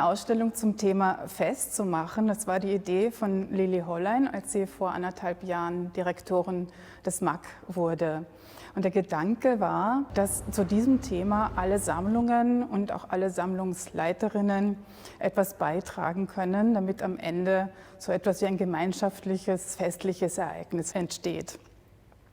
eine Ausstellung zum Thema Fest zu machen. Das war die Idee von Lili Hollein, als sie vor 1,5 Jahren Direktorin des MAK wurde. Und der Gedanke war, dass zu diesem Thema alle Sammlungen und auch alle Sammlungsleiterinnen etwas beitragen können, damit am Ende so etwas wie ein gemeinschaftliches, festliches Ereignis entsteht.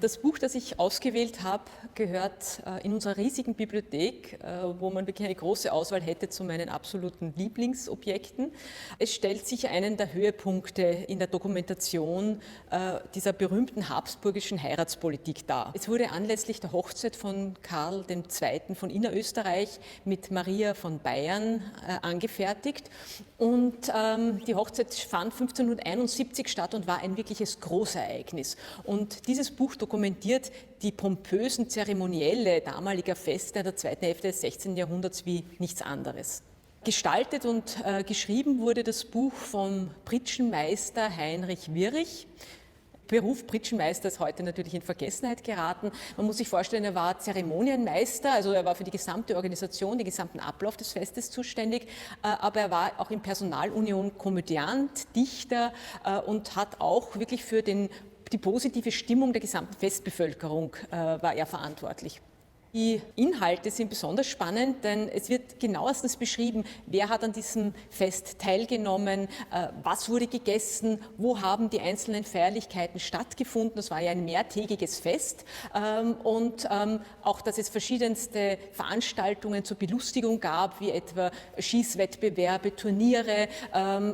Das Buch, das ich ausgewählt habe, gehört in unserer riesigen Bibliothek, wo man wirklich eine große Auswahl hätte zu meinen absoluten Lieblingsobjekten. Es stellt sich einen der Höhepunkte in der Dokumentation dieser berühmten habsburgischen Heiratspolitik dar. Es wurde anlässlich der Hochzeit von Karl II. Von Innerösterreich mit Maria von Bayern angefertigt. Und die Hochzeit fand 1571 statt und war ein wirkliches Großereignis. Und dieses Buch dokumentiert die pompösen Zeremonielle damaliger Feste der zweiten Hälfte des 16. Jahrhunderts wie nichts anderes. Gestaltet und geschrieben wurde das Buch vom Pritschenmeister Heinrich Wirrich. Beruf Pritschenmeister ist heute natürlich in Vergessenheit geraten. Man muss sich vorstellen, er war Zeremonienmeister, also er war für die gesamte Organisation, den gesamten Ablauf des Festes zuständig, aber er war auch in Personalunion Komödiant, Dichter und hat auch wirklich für die positive Stimmung der gesamten Festbevölkerung war er verantwortlich. Die Inhalte sind besonders spannend, denn es wird genauestens beschrieben, wer hat an diesem Fest teilgenommen, was wurde gegessen, wo haben die einzelnen Feierlichkeiten stattgefunden. Das war ja ein mehrtägiges Fest und auch, dass es verschiedenste Veranstaltungen zur Belustigung gab, wie etwa Schießwettbewerbe, Turniere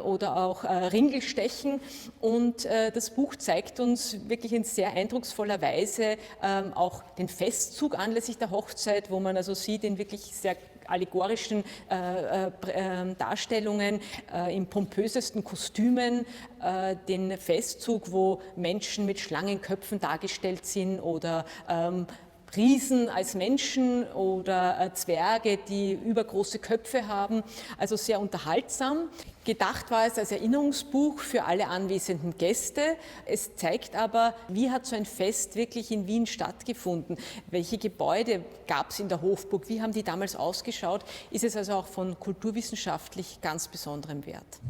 oder auch Ringelstechen. Und das Buch zeigt uns wirklich in sehr eindrucksvoller Weise auch den Festzug anlässlich der Hochzeit, wo man also sieht in wirklich sehr allegorischen Darstellungen, in pompösesten Kostümen, den Festzug, wo Menschen mit Schlangenköpfen dargestellt sind oder Riesen als Menschen oder Zwerge, die übergroße Köpfe haben, also sehr unterhaltsam. Gedacht war es als Erinnerungsbuch für alle anwesenden Gäste. Es zeigt aber, wie hat so ein Fest wirklich in Wien stattgefunden? Welche Gebäude gab es in der Hofburg? Wie haben die damals ausgeschaut? Ist es also auch von kulturwissenschaftlich ganz besonderem Wert.